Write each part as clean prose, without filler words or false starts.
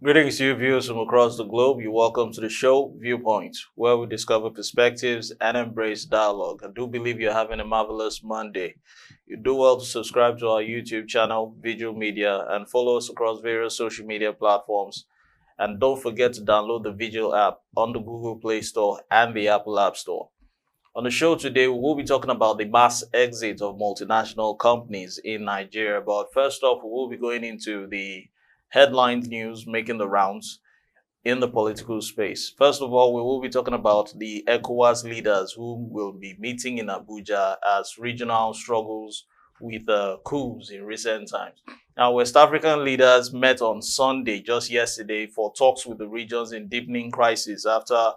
Greetings to you viewers from across the globe. You're welcome to the show Viewpoint, where we discover perspectives and embrace dialogue. I do believe you're having a marvelous Monday. You do well to subscribe to our YouTube channel, Veegil Media, and follow us across various social media platforms. And don't forget to download the Veegil app on the Google Play Store and the Apple App Store. On the show today, we will be talking about the mass exit of multinational companies in Nigeria. But first off, we will be going into the headline news making the rounds in the political space. First of all, we will be talking about the ECOWAS leaders who will be meeting in Abuja as regional struggles with coups in recent times. Now, West African leaders met on Sunday, just yesterday, for talks with the regions in deepening crisis after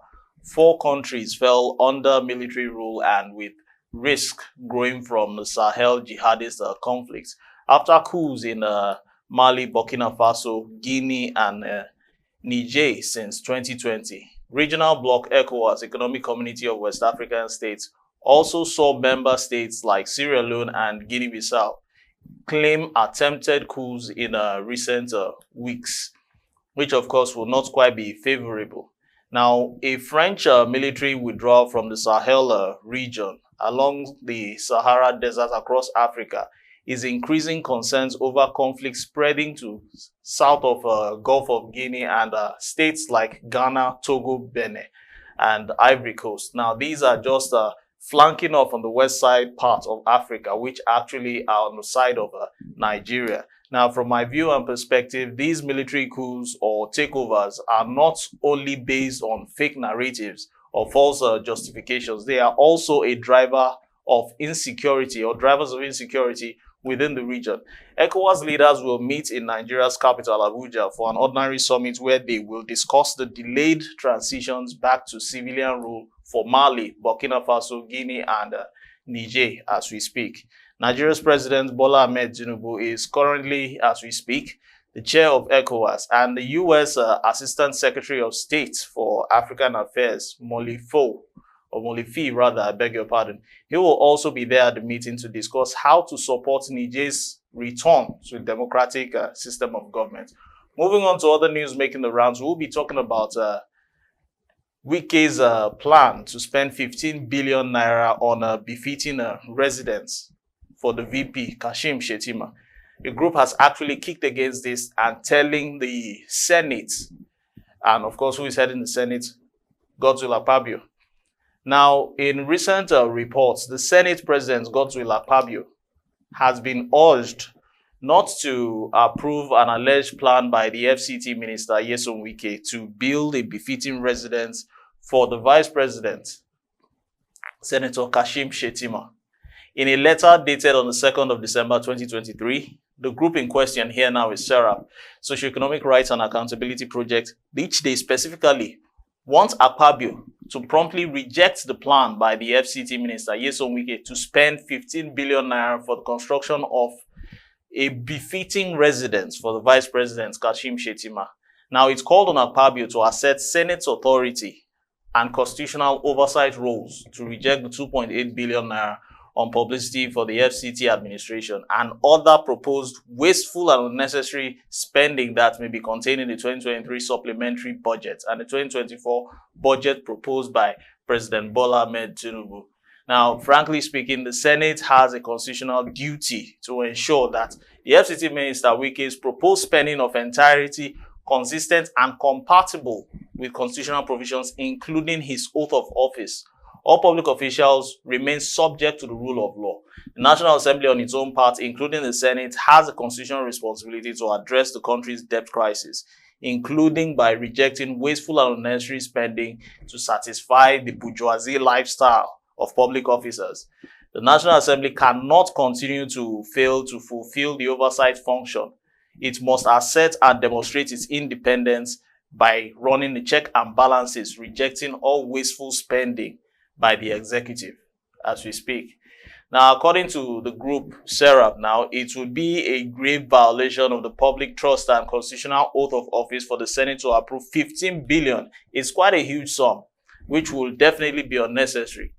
4 countries fell under military rule and with risk growing from the Sahel jihadist conflicts. After coups in Mali, Burkina Faso, Guinea, and Niger since 2020. Regional bloc ECOWAS, Economic Community of West African States, also saw member states like Sierra Leone and Guinea-Bissau claim attempted coups in recent weeks, which of course will not quite be favorable. Now, a French military withdrawal from the Sahel region along the Sahara Desert across Africa is increasing concerns over conflict spreading to south of Gulf of Guinea and states like Ghana, Togo, Benin, and Ivory Coast. Now, these are just flanking off on the west side part of Africa, which actually are on the side of Nigeria. Now, from my view and perspective, these military coups or takeovers are not only based on fake narratives or false justifications. They are also a driver of insecurity or drivers of insecurity within the region. ECOWAS leaders will meet in Nigeria's capital, Abuja, for an ordinary summit where they will discuss the delayed transitions back to civilian rule for Mali, Burkina Faso, Guinea, and Niger as we speak. Nigeria's President Bola Ahmed Tinubu is currently, as we speak, the chair of ECOWAS, and the U.S. Assistant Secretary of State for African Affairs, Molifi rather, I beg your pardon. He will also be there at the meeting to discuss how to support Niger's return to a democratic system of government. Moving on to other news making the rounds, we'll be talking about Wike's plan to spend 15 billion naira on befitting residence for the VP, Kashim Shettima. The group has actually kicked against this and telling the Senate, and of course who is heading the Senate, Godswill Akpabio. Now, in recent reports, the Senate President, Godswill Akpabio, has been urged not to approve an alleged plan by the FCT Minister, Nyesom Wike, to build a befitting residence for the Vice President, Senator Kashim Shettima. In a letter dated on the 2nd of December 2023, the group in question here now is SERAP, Socio-Economic Rights and Accountability Project, which they specifically want Akpabio to promptly reject the plan by the FCT Minister, Nyesom Wike, to spend 15 billion naira for the construction of a befitting residence for the Vice President, Kashim Shettima. Now, it's called on Akpabio to assert Senate's authority and constitutional oversight roles to reject the 2.8 billion naira on publicity for the FCT administration and other proposed wasteful and unnecessary spending that may be contained in the 2023 supplementary budget and the 2024 budget proposed by President Bola Ahmed Tinubu. Now, frankly speaking, the Senate has a constitutional duty to ensure that the FCT Minister Wike's proposed spending of entirety consistent and compatible with constitutional provisions, including his oath of office. All public officials remain subject to the rule of law. The National Assembly on its own part, including the Senate, has a constitutional responsibility to address the country's debt crisis, including by rejecting wasteful and unnecessary spending to satisfy the bourgeoisie lifestyle of public officers. The National Assembly cannot continue to fail to fulfill the oversight function. It must assert and demonstrate its independence by running the check and balances, rejecting all wasteful spending by the executive as we speak. Now, according to the group SERAP now, it would be a grave violation of the public trust and constitutional oath of office for the Senate to approve 15 billion. It's quite a huge sum, which will definitely be unnecessary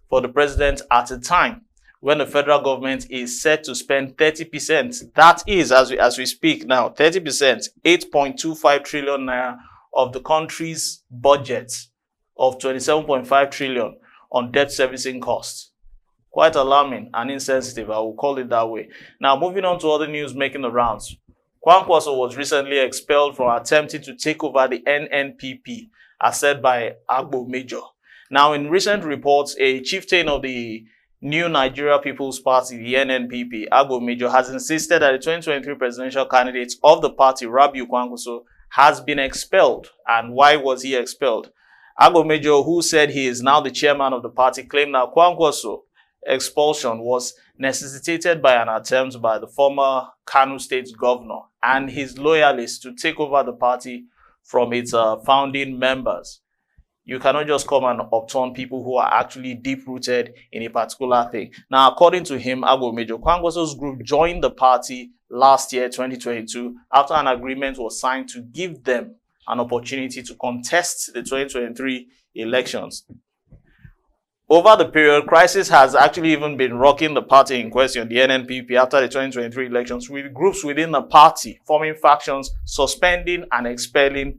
for the president at a time when the federal government is set to spend 30%. That is, as we speak now, 30%, 8.25 trillion naira of the country's budget of 27.5 trillion on debt servicing costs. Quite alarming and insensitive, I will call it that way. Now, moving on to other news making the rounds. Kwankwaso was recently expelled for attempting to take over the NNPP, as said by Agbo Major. Now, in recent reports, a chieftain of the New Nigeria People's Party, the NNPP, Agbo Major, has insisted that the 2023 presidential candidate of the party, Rabiu Kwankwaso, has been expelled. And why was he expelled? Agbo Major, who said he is now the chairman of the party, claimed that Kwankwaso expulsion was necessitated by an attempt by the former Kano State governor and his loyalists to take over the party from its founding members. You cannot just come and upturn people who are actually deep-rooted in a particular thing. Now, according to him, Agbo Major, Kwankwaso's group joined the party last year, 2022, after an agreement was signed to give them an opportunity to contest the 2023 elections. Over the period, crisis has actually even been rocking the party in question, the NNPP, after the 2023 elections, with groups within the party forming factions, suspending and expelling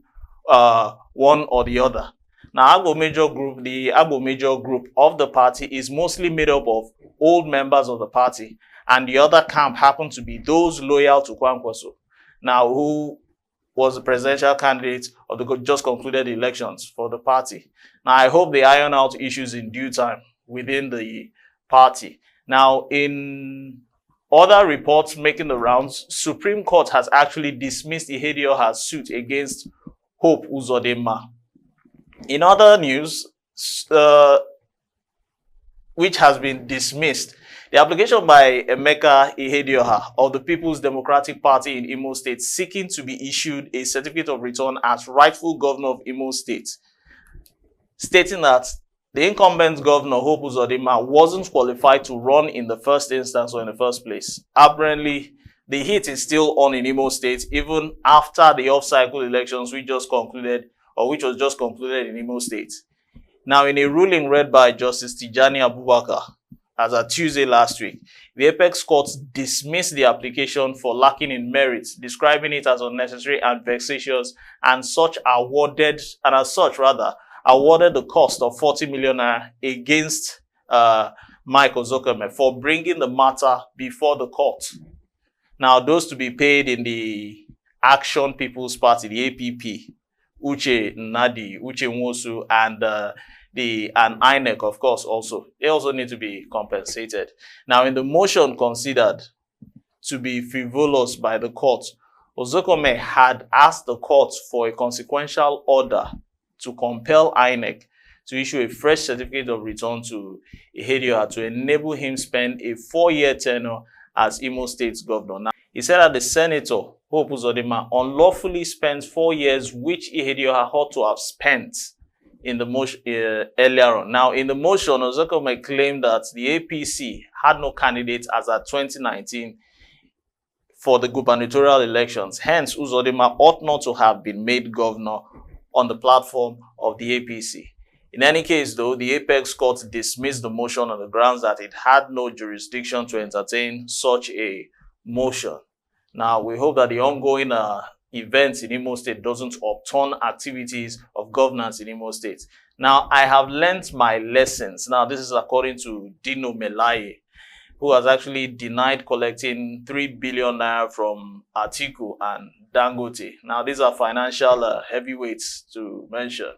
one or the other. Now, the Agbo Major group of the party is mostly made up of old members of the party, and the other camp happen to be those loyal to Kwankwaso, now who was the presidential candidate of the just concluded elections for the party. Now, I hope they iron out issues in due time within the party. Now, in other reports making the rounds, Supreme Court has actually dismissed Ihedioha's suit against Hope Uzodinma. In other news, which has been dismissed, the application by Emeka Ihedioha of the People's Democratic Party in Imo State seeking to be issued a certificate of return as rightful governor of Imo State, stating that the incumbent governor, Hope Uzodinma, wasn't qualified to run in the first instance or in the first place. Apparently, the heat is still on in Imo State, even after the off-cycle elections which was just concluded in Imo State. Now, in a ruling read by Justice Tijani Abubakar, as of Tuesday last week, the Apex Court dismissed the application for lacking in merit, describing it as unnecessary and vexatious, and as such awarded the cost of 40 million against Mike Ozokeme for bringing the matter before the court. Now, those to be paid in the Action People's Party, the APP, Uche Nnadi, Uche Nwosu, and INEC, of course, also. They also need to be compensated. Now, in the motion considered to be frivolous by the court, Ozokome had asked the court for a consequential order to compel INEC to issue a fresh certificate of return to Ihedioha to enable him spend a 4-year tenure as Imo State's governor. Now, he said that the senator, Hope Uzodinma, unlawfully spent 4 years, which Ihedioha ought to have spent in the motion earlier on. Now, in the motion, Ozokome claimed that the APC had no candidates as at 2019 for the gubernatorial elections. Hence, Uzodinma ought not to have been made governor on the platform of the APC. In any case, though, the Apex Court dismissed the motion on the grounds that it had no jurisdiction to entertain such a motion. Now, we hope that the ongoing events in Imo State doesn't upturn activities of governance in Imo State. Now, I have learnt my lessons. Now, this is according to Dino Melaye, who has actually denied collecting 3 billion naira from Atiku and Dangote. Now, these are financial heavyweights to mention.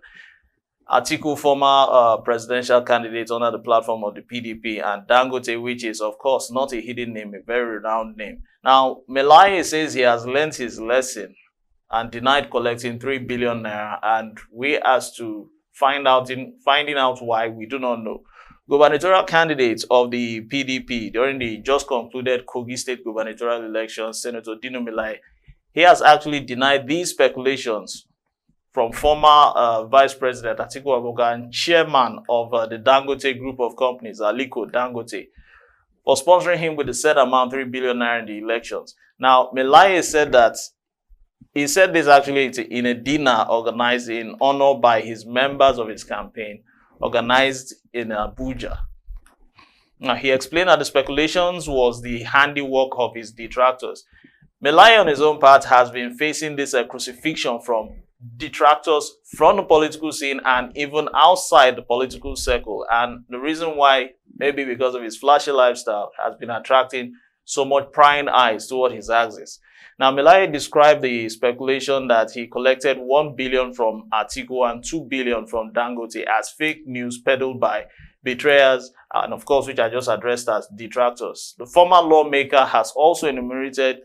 Atiku, former presidential candidate under the platform of the PDP, and Dangote, which is, of course, not a hidden name, a very renowned name. Now, Melaye says he has learnt his lesson and denied collecting 3 billion naira, and we as to finding out why, we do not know. Gubernatorial candidate of the PDP during the just concluded Kogi State gubernatorial elections, Senator Dino Melaye, he has actually denied these speculations from former Vice President Atiku Abubakar and chairman of the Dangote group of companies, Aliko Dangote, for sponsoring him with the said amount, 3 billion naira in the elections. Now, Melaye said that he said this actually in a dinner organized in honor by his members of his campaign, organized in Abuja. Now, he explained that the speculations was the handiwork of his detractors. Melai, on his own part, has been facing this crucifixion from detractors from the political scene and even outside the political circle. And the reason why, maybe because of his flashy lifestyle, has been attracting so much prying eyes toward his axis. Now, Melai described the speculation that he collected 1 billion from Atiku and 2 billion from Dangote as fake news peddled by betrayers, and of course, which I just addressed as detractors. The former lawmaker has also enumerated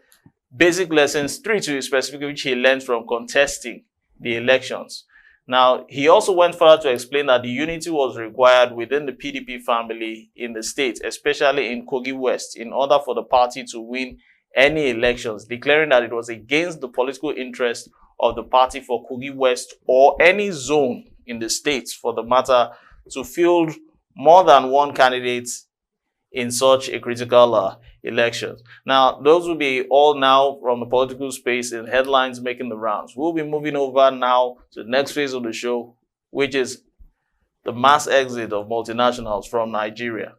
basic lessons, 3 to be specific, which he learned from contesting the elections. Now, he also went further to explain that the unity was required within the PDP family in the state, especially in Kogi West, in order for the party to win any elections, declaring that it was against the political interest of the party for Kogi West or any zone in the state, for the matter, to field more than one candidate in such a critical election. Now, those will be all now from the political space in headlines making the rounds. We'll be moving over now to the next phase of the show, which is the mass exit of multinationals from Nigeria.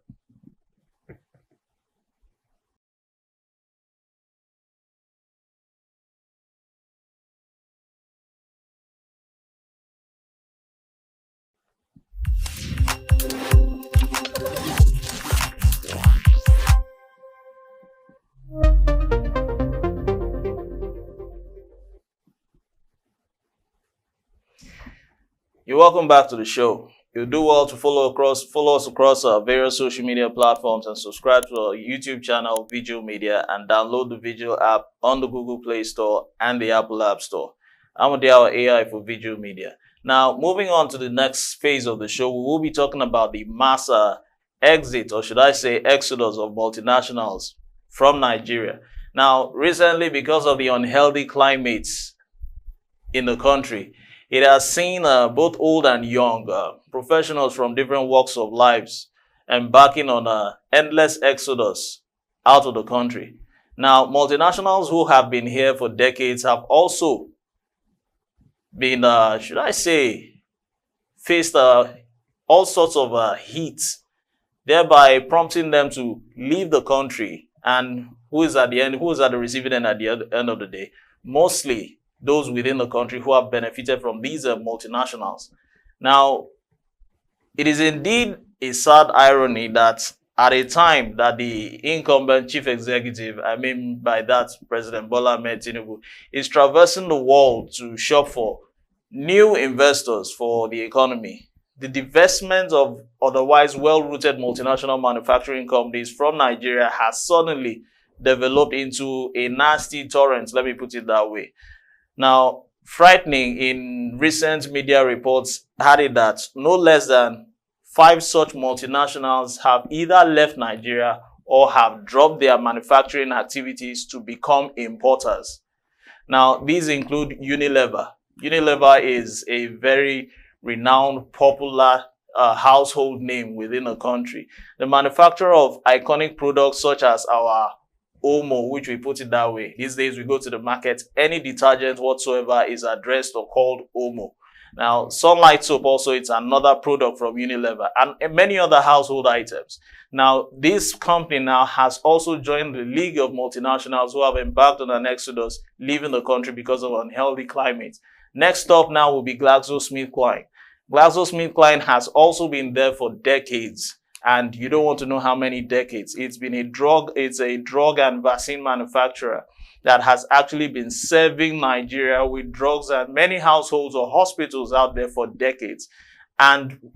You're welcome back to the show. You'll do well to follow us across our various social media platforms and subscribe to our YouTube channel, Veegil Media, and download the Veegil app on the Google Play Store and the Apple App Store. I'm Odiawa AI for Veegil Media. Now, moving on to the next phase of the show, we will be talking about the mass exit, or should I say exodus, of multinationals from Nigeria. Now, recently, because of the unhealthy climates in the country, it has seen both old and young professionals from different walks of lives embarking on an endless exodus out of the country. Now, multinationals who have been here for decades have also been, should I say, faced all sorts of heat, thereby prompting them to leave the country. And who is at the receiving end at the end of the day? Mostly those within the country who have benefited from these multinationals. Now, it is indeed a sad irony that at a time that the incumbent chief executive, I mean by that President Bola Ahmed Tinubu, is traversing the world to shop for new investors for the economy, the divestment of otherwise well-rooted multinational manufacturing companies from Nigeria has suddenly developed into a nasty torrent, let me put it that way. Now, frightening, in recent media reports had it that no less than 5 such multinationals have either left Nigeria or have dropped their manufacturing activities to become importers. Now, these include Unilever. Unilever is a very renowned, popular household name within the country. The manufacturer of iconic products such as our Omo, which we put it that way. These days we go to the market, any detergent whatsoever is addressed or called Omo. Now, Sunlight soap also, it's another product from Unilever, and many other household items. Now, this company now has also joined the league of multinationals who have embarked on an exodus, leaving the country because of unhealthy climate. Next up now will be GlaxoSmithKline. GlaxoSmithKline has also been there for decades. And you don't want to know how many decades. It's a drug and vaccine manufacturer that has actually been serving Nigeria with drugs and many households or hospitals out there for decades. And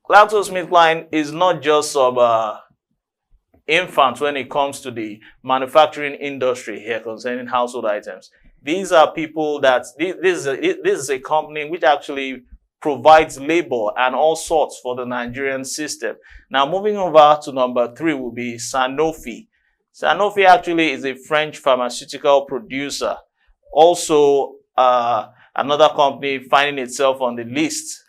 GlaxoSmithKline is not just some infant when it comes to the manufacturing industry here concerning household items. These are people that, this is a company which actually provides labor and all sorts for the Nigerian system. Now, moving over to number 3 will be Sanofi. Sanofi actually is a French pharmaceutical producer. Also, another company finding itself on the list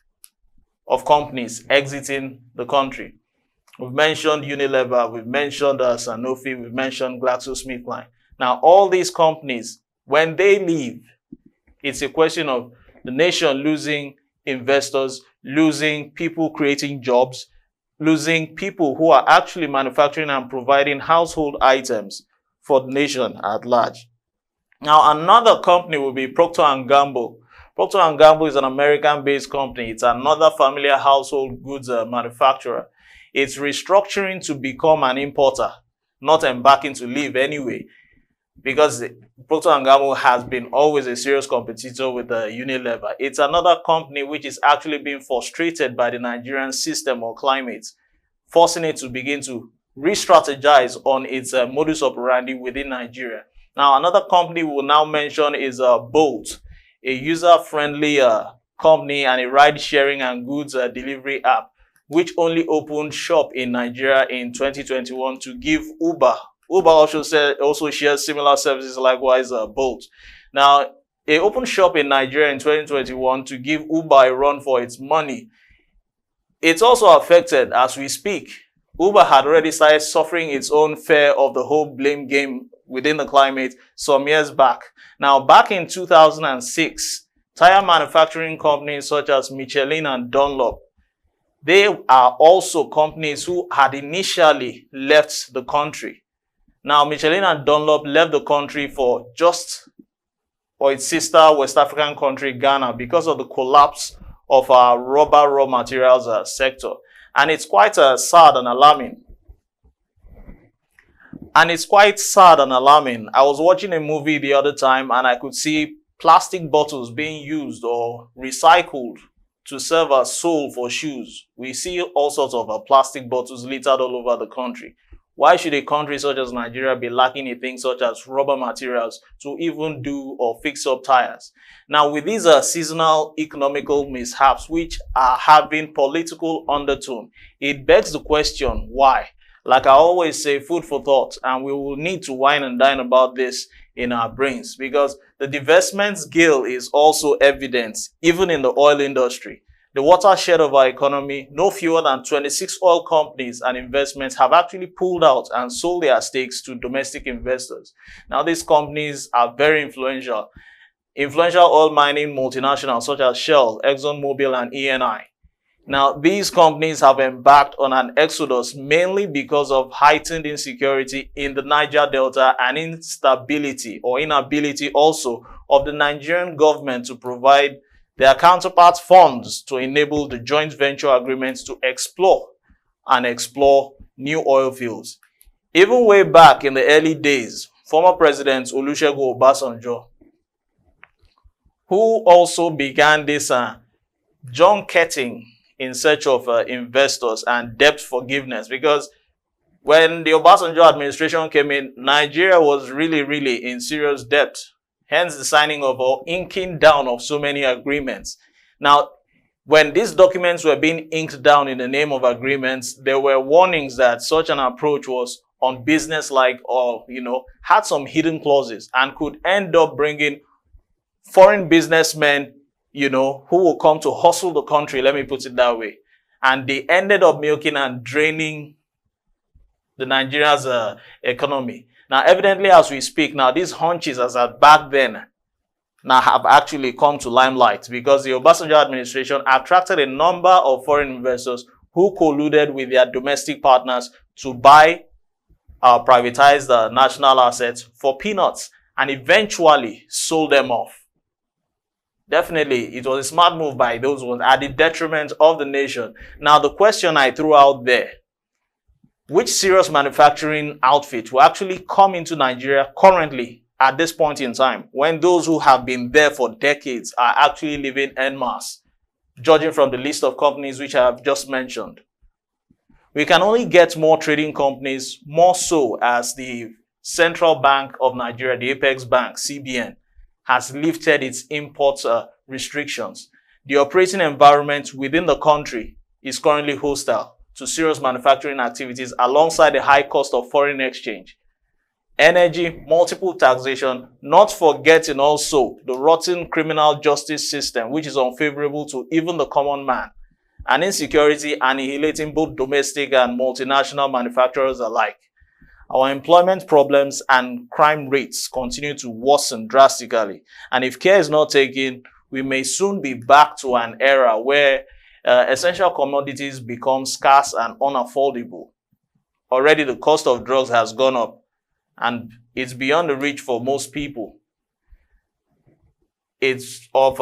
of companies exiting the country. We've mentioned Unilever, we've mentioned Sanofi, we've mentioned GlaxoSmithKline. Now, all these companies, when they leave, it's a question of the nation losing investors, losing people creating jobs, losing people who are actually manufacturing and providing household items for the nation at large. Now, another company will be Procter & Gamble. Procter & Gamble is an American-based company. It's another familiar household goods manufacturer. It's restructuring to become an importer, not embarking to leave anyway, because Procter & Gamble has been always a serious competitor with Unilever. It's another company which is actually being frustrated by the Nigerian system or climate, forcing it to begin to re-strategize on its modus operandi within Nigeria. Now, another company we'll now mention is Bolt, a user-friendly company and a ride-sharing and goods delivery app, which only opened shop in Nigeria in 2021 to give Uber. Uber also shares similar services, likewise Bolt. Now, it opened shop in Nigeria in 2021 to give Uber a run for its money. It's also affected as we speak. Uber had already started suffering its own share of the whole blame game within the climate some years back. Now, back in 2006, tire manufacturing companies such as Michelin and Dunlop, they are also companies who had initially left the country. Now, Michelin and Dunlop left the country for its sister West African country, Ghana, because of the collapse of our rubber raw materials sector. And it's quite sad and alarming. I was watching a movie the other time and I could see plastic bottles being used or recycled to serve as sole for shoes. We see all sorts of plastic bottles littered all over the country. Why should a country such as Nigeria be lacking in things such as rubber materials to even do or fix up tires? Now, with these seasonal economical mishaps which are having political undertone, it begs the question, why? Like I always say, food for thought, and we will need to wine and dine about this in our brains, because the divestment scale is also evident even in the oil industry. The watershed of our economy, no fewer than 26 oil companies and investments have actually pulled out and sold their stakes to domestic investors. Now, these companies are very influential. Influential oil mining multinationals such as Shell, ExxonMobil, and Eni. Now, these companies have embarked on an exodus mainly because of heightened insecurity in the Niger Delta and instability or inability also of the Nigerian government to provide their counterparts funds to enable the joint venture agreements to explore new oil fields. Even way back in the early days, former President Olusegun Obasanjo, who also began this junketing in search of investors and debt forgiveness, because when the Obasanjo administration came in, Nigeria was really in serious debt. Hence the signing of or inking down of so many agreements. Now, when these documents were being inked down in the name of agreements, there were warnings that such an approach was unbusinesslike or, had some hidden clauses and could end up bringing foreign businessmen, who will come to hustle the country, let me put it that way. And they ended up milking and draining the Nigeria's economy. Now, evidently, as we speak now, these hunches as at back then now have actually come to limelight because the Obasanjo administration attracted a number of foreign investors who colluded with their domestic partners to buy privatized national assets for peanuts and eventually sold them off. Definitely, it was a smart move by those ones at the detriment of the nation. Now, the question I threw out there, which serious manufacturing outfit will actually come into Nigeria currently at this point in time when those who have been there for decades are actually living en masse, judging from the list of companies which I have just mentioned? We can only get more trading companies, more so as the Central Bank of Nigeria, the Apex Bank, CBN, has lifted its import restrictions. The operating environment within the country is currently hostile to serious manufacturing activities alongside the high cost of foreign exchange, energy, multiple taxation, not forgetting also the rotten criminal justice system, which is unfavorable to even the common man, and insecurity annihilating both domestic and multinational manufacturers alike. Our employment problems and crime rates continue to worsen drastically, and if care is not taken, we may soon be back to an era where essential commodities become scarce and unaffordable. Already the cost of drugs has gone up and it's beyond the reach for most people. It's of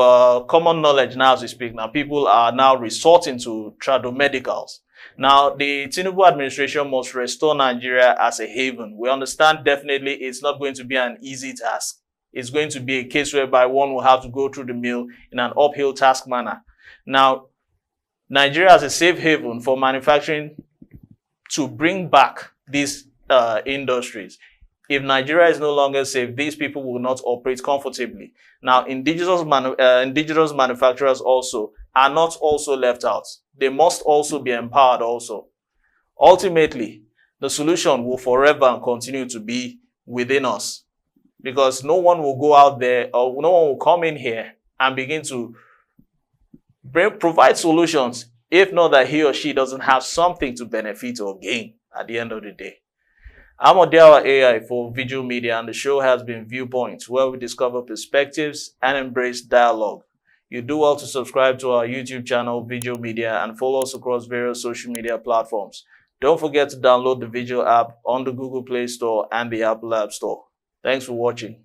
common knowledge now as we speak. Now people are now resorting to tradomedicals. Now the Tinubu administration must restore Nigeria as a haven. We understand definitely it's not going to be an easy task. It's going to be a case whereby one will have to go through the mill in an uphill task manner. Now, Nigeria as a safe haven for manufacturing to bring back these industries. If Nigeria is no longer safe, these people will not operate comfortably. Now, indigenous manufacturers also are not also left out. They must also be empowered also. Ultimately, the solution will forever and continue to be within us, because no one will go out there or no one will come in here and begin to provide solutions if not that he or she doesn't have something to benefit or gain at the end of the day. I'm Odiawa AI for Veegil Media, and the show has been Viewpoints, where we discover perspectives and embrace dialogue. You do well to subscribe to our YouTube channel, Veegil Media, and follow us across various social media platforms. Don't forget to download the Veegil app on the Google Play Store and the Apple App Store. Thanks for watching.